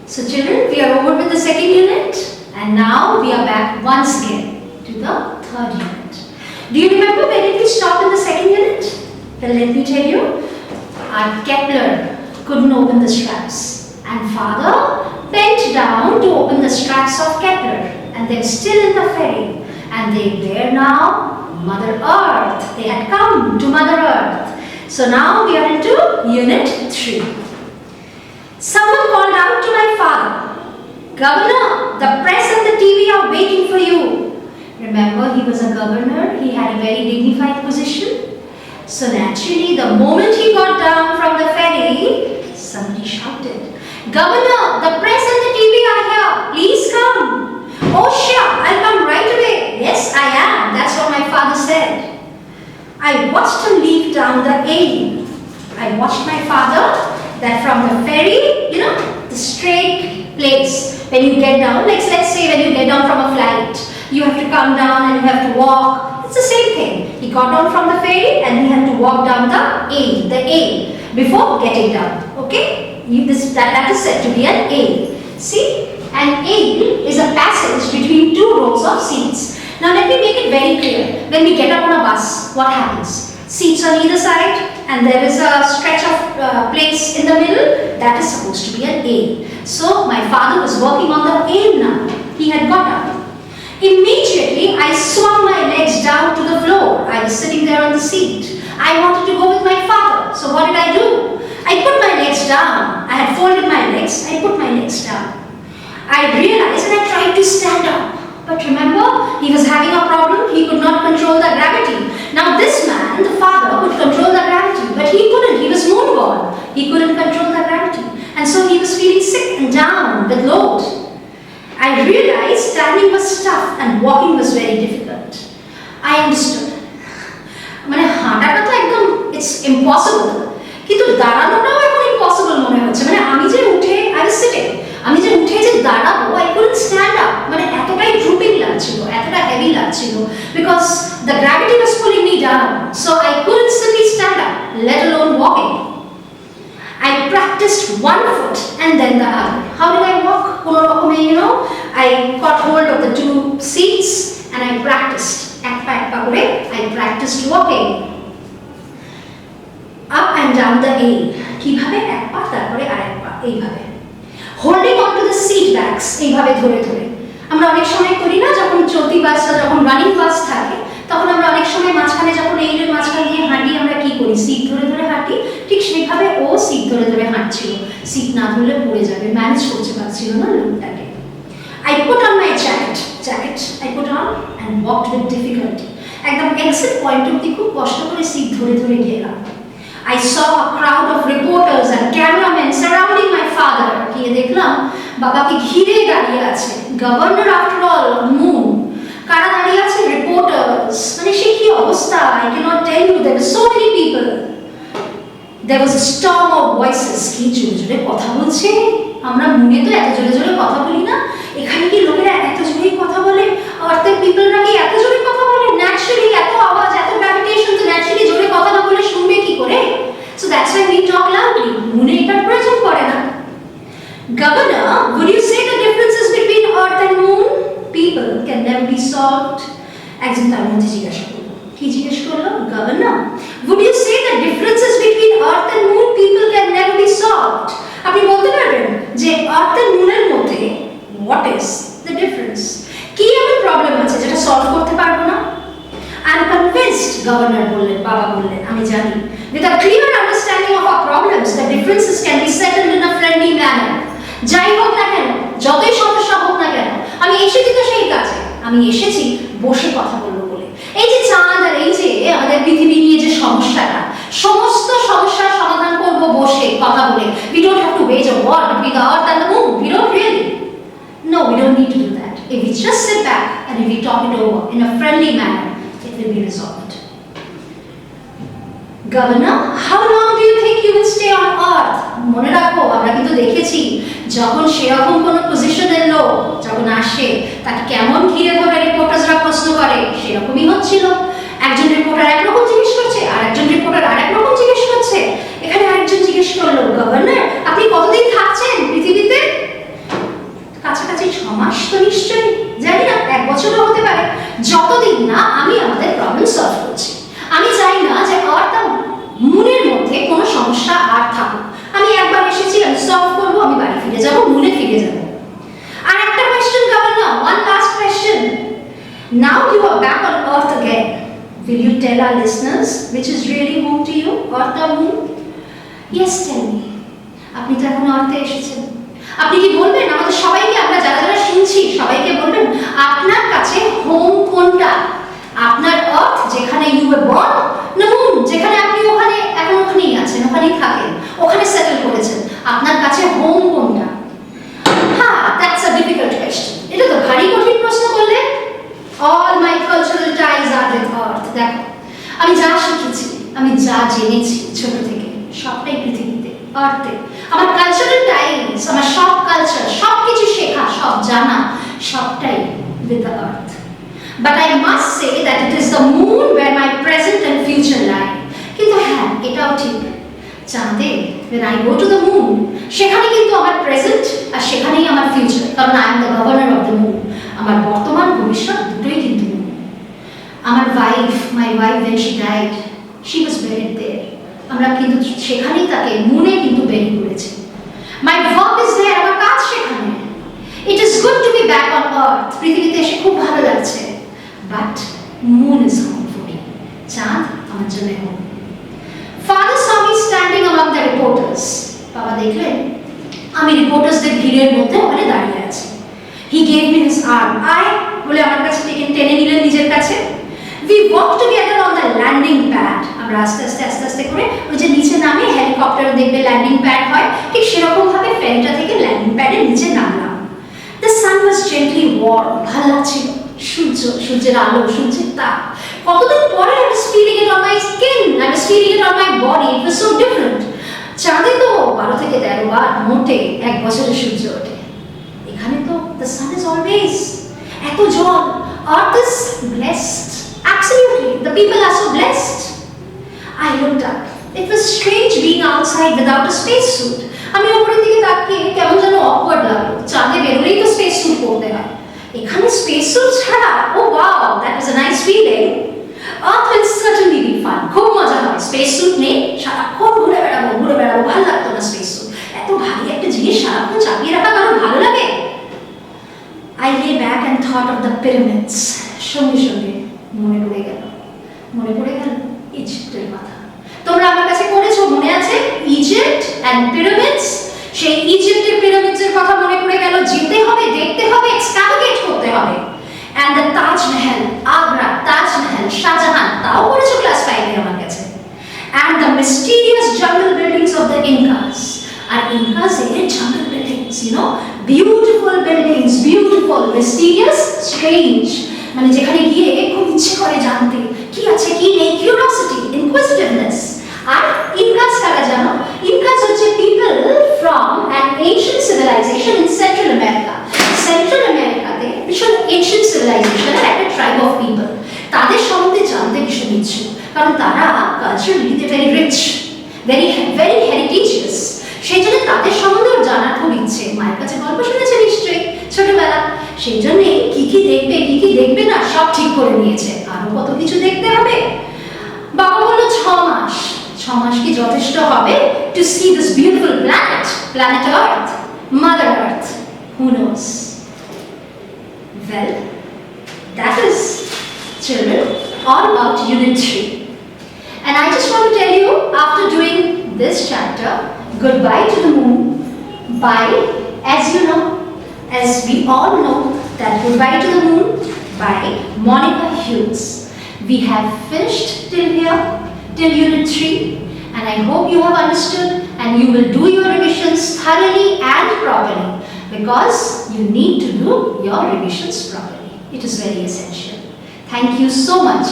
So children, we are over with the second unit and now we are back once again to the third unit. Do you remember where did we stop in the second unit? Well, let me tell you. Our Kepler couldn't open the straps and father bent down to open the straps of Kepler and they're still in the ferry and they were now Mother Earth. They had come to Mother Earth. So now we are into unit 3. Someone called out to my father, "Governor, the press and the TV are waiting for you." Remember, he was a governor. He had a very dignified position. So naturally, the moment he got down from the ferry, somebody shouted, "Governor, the press and the TV are here. Please come." "Oh, sure, I'll come right away." "Yes, I am." That's what my father said. I watched him leap down the aisle. I watched my father that from the ferry, the straight place, when you get down, let's say when you get down from a flight, you have to come down and you have to walk. It's the same thing. He got down from the ferry and he had to walk down the aisle before getting down. Okay? That is said to be an aisle. See? An aisle is a passage between two rows of seats. Now let me make it very clear. When we get up on a bus, what happens? Seats on either side and there is a stretch of place in the middle. That is supposed to be an aisle. So my father was working on the aisle now. He had got up. Immediately I swung my legs down to the floor. I was sitting there on the seat. I wanted to go with my father. So what did I do? I put my legs down. I had folded my legs. I put my legs down. I realized and I tried to stand up. But remember, he was having a problem. He could not control the gravity. Now this man, the father, could control the gravity. But he couldn't. He was moonborn. He couldn't control the gravity. And so he was feeling sick and down with load. I realized standing was tough and walking was very difficult. I understood. It's impossible. But impossible mone hocche. I was sitting. I couldn't stand up. Etotai drooping lagchilo, etotai heavy lagchilo because the gravity was pulling me down. So I couldn't simply stand up, let alone walking. I practiced one foot and then the other. How did I walk? I got hold of the two seats and I practiced. I practiced walking up and down the aisle. Holding on to the seat backs. আমরা অনেক সময় করি না যখন চলতি বাসটা যখন running bus থাকে তখন আমরা অনেক সময় মাঝখানে যখন এইলের মাঝখানে দিয়ে হাঁটি আমরা কি করি সিট ধরে ধরে হাঁটি ঠিক সেইভাবে ও সিট ধরে ধরে হাঁটছিল সিট না ধরলে পড়ে যাবে ম্যানেজ করতে পারছিল না লোকটাকে I put on my jacket I put on and walked with difficulty একদম এক্সিট পয়েন্ট অবধি খুব কষ্ট করে সিট ধরে ধরে গেলাম I saw a crowd of reporters and cameramen surrounding my father. গিয়ে দেখলাম বাবাকে ঘিরে দাঁড়িয়ে আছে গভর্নর আফটার অল মুন কারা দাঁড়িয়ে আছে রিপোর্টার্স সে কি অবস্থা I cannot tell you there were so many people there was a storm of voices কি জোরে জোরে কথা বলছে আমরা মুনে তো এত জোরে জোরে কথা বলি না এখানে কি লোকেরা এত জোরে কথা বলে অর্থাৎ পিপলরা কি এত জোরে কথা বলে ন্যাচারালি এত আওয়াজ এত গ্র্যাভিটেশন তো ন্যাচারালি জোরে কথা না বলে শুনবে কি করে so that's why we talk loudly মুনে এটার প্রয়োজন পড়ে না Governor, would you say the differences between earth and moon people can never be solved একজন তার মধ্যে জিজ্ঞাসা করলো কি জিজ্ঞেস করলো Governor, would you say the differences between earth and moon people can never be solved আপনি বলতে পারবেন যে earth and moon এর মধ্যে what is the difference কি এমন প্রবলেম আছে যেটা সলভ করতে পারবো না I'm convinced governor বললেন বাবা বললেন আমি জানি with a clear understanding of our problems the differences can be settled in a friendly manner যাই হোক না কেন যতই সমস্যা হোক না কেন আমি এসেছি তো সেই কাজে আমি এসেছি বসে কথা বলবো বলে এই যে চাঁদ আর এই যে আমাদের পৃথিবী নিয়ে যে সমস্যাটা সমস্ত সমস্যার সমাধান করব বসে কথা বলে we don't have to wage a war between the earth and the moon we don't really no we don't need to do that if we just sit back and if we talk it over in a friendly manner it will be resolved Governor, how long do you think you will stay on earth? মনে রাখো আমরা কিন্তু দেখেছি যখন সেরকম কোনো পজিশনের লোক যখন আসে তাকে কেমন ঘিরে ধরে রিপোর্টাররা প্রশ্ন করে সেরকমই হচ্ছিল একজন রিপোর্টার একরকম জিজ্ঞেস করছে আর একজন রিপোর্টার আরেক রকম জিজ্ঞেস করছে এখানে আরেকজন জিজ্ঞেস করলো গভর্নর আপনি কতদিন থাকছেন পৃথিবীতে Now you are back on Earth again. Will you tell our listeners which is really home to you, Earth or Moon? Yes, tell me. আপনি তো এখন অর্থে এসেছেন। আপনি কি বলবেন আমাদের সবাইকে, আমরা যারা যারা শুনছি সবাইকে বলবেন আপনার কাছে হোম কোনটা? আপনার আর্থ যেখানে ইউ ওয়ার বর্ন, না মুন যেখানে আপনি ওখানে এখন ওখানেই আছেন, ওখানেই থাকেন, ওখানে সেটেল করেছেন, আপনার কাছে হোম কোনটা? হ্যাঁ, দ্যাটস আ ডিফিকাল্ট কোয়েশ্চেন। এটা তো ভারী কঠিন প্রশ্ন করলে। All my cultural ties are with Earth. দেখো, আমি যা শিখেছি, আমি যা জেনেছি ছোট থেকে, সবটাই পৃথিবীতে, আর্থে। আমার কালচারাল টাইজ, আমার সব কালচার, সব কিছু শেখা, সব জানা, সবটাই with the earth. But I must say that it is the moon where my present and future lie. কিন্তু হ্যাঁ, এটাও ঠিক, চাঁদে when I go to the moon, সেখানে কিন্তু আমার প্রেজেন্ট আর সেখানেই আমার ফিউচার, কারণ I am the governor of the moon. আমার বর্তমান ভবিষ্যৎ দুটোই কিন্তু moon. আমার my wife when she died, she was buried there. আমরা কিন্তু সেখানেই তাকে মুনে কিন্তু বেরি করেছি। My work is there, আমার কাজ সেখানে। It is good to be back on earth. পৃথিবীতে এসে খুব ভালো লাগছে। But moon is home for me. চাঁদ আমার জন্য home. Father saw me standing among the reporters. বাবা দেখলেন আমি রিপোর্টার্সদের ভিড়ের মধ্যে ওখানে দাঁড়িয়ে আছি। He gave me his arm. বলে আমার কাছে টেনে নিলেন নিজের কাছে। We walked together on the landing pad. আমরা আস্তে আস্তে করে ওই যে নিচে নামে হেলিকপ্টারে দেখবে ল্যান্ডিং প্যাড হয়, ঠিক সেরকম ভাবে ফেরিটা থেকে ল্যান্ডিং প্যাডের নিচে নামলাম। The sun was gently warm. ভালো লাগছিল। সূর্যের আলো, সূর্যের তাপ। কতদিন পরে I was feeling it on my skin, I was feeling it on my body. It was so different. চাঁদে তো 12 থেকে 13 বার মোটে এক বছরে সূর্য ওঠে। এখানে তো the sun is always, এত জল। Earth is blessed. Absolutely, the people are so blessed. I looked up. It was strange being outside without a space suit. আমি উপরের দিকে তাকিয়ে কেমন যেন awkward লাগলো। চাঁদে বেরোলেই তো স্পেস স্যুট পরতে হয়, এখানে স্পেস স্যুট ছাড়া, oh wow, that was a nice feeling. Earth will certainly be fun. খুব মজা হয়। স্পেস স্যুট নেই, সারাক্ষণ ঘুরে বেড়াবো, ভালো লাগতো না স্পেস স্যুট। এত ভারী একটা জিনিস সারাক্ষণ চাপিয়ে রাখা কারণ ভালো লাগে? I lay back and thought of the pyramids. সঙ্গে সঙ্গে মনে পড়ে গেল ইজিপ্টের কথা। তোমরা আমার কাছে করেছো, মনে আছে? Egypt and pyramids. সেই ইজিপ্টের পিরামিডসের কথা মনে পড়ে গেল। যেতে হবে, দেখতে হবে, এক্সকাভেট করতে হবে। এন্ড দ্য তাজমহল, আগ্রা তাজমহল, শাহজাহান, তাও করেছো ক্লাস 5 এ আমার কাছে। And the mysterious jungle buildings of the Incas. আর ইনকাস এর jungle buildings, you know, beautiful buildings, beautiful, mysterious, strange. মানে যেখানে গিয়ে খুব ইচ্ছে করে জানতে কি আছে কি নেই, কিউরিওসিটি, ইনকুইজিটিভনেস। আর ইনকাস কারা জানো? ইনকাস হচ্ছে people from an ancient civilization in Central America. Central আমেরিকাতে ভীষণ এনশিয়েন্ট সিভিলাইজেশনের একটা ট্রাইব অফ পিপল। তাদের সম্বন্ধে জানতে ভীষণ ইচ্ছুক, কারণ তারা কালচারালি ভেরি রিচ, ভেরি হেরিটেজিয়াস। সেই জন্য তাদের সম্বন্ধেও জানার খুব ইচ্ছে। মায়ের কাছে গল্প শুনেছে নিশ্চয়ই ছোটবেলা, সেই জন্যে কি দেখবে না সব ঠিক করে নিয়েছে। আরো কত কিছু দেখতে হবে। বাবা বলল 6 মাস। 6 মাস কি যথেষ্ট হবে to see this beautiful planet Earth, Mother Earth? Who knows? Well, that is, children, all about Unit 3. And I just want to tell you, after doing this chapter, Goodbye to the Moon, by, as you know, as we all know, that Goodbye to the Moon by Monica Hughes. We have finished till here, till Unit 3, and I hope you have understood and you will do your revisions thoroughly and properly, because you need to do your revisions properly. It is very essential. Thank you so much.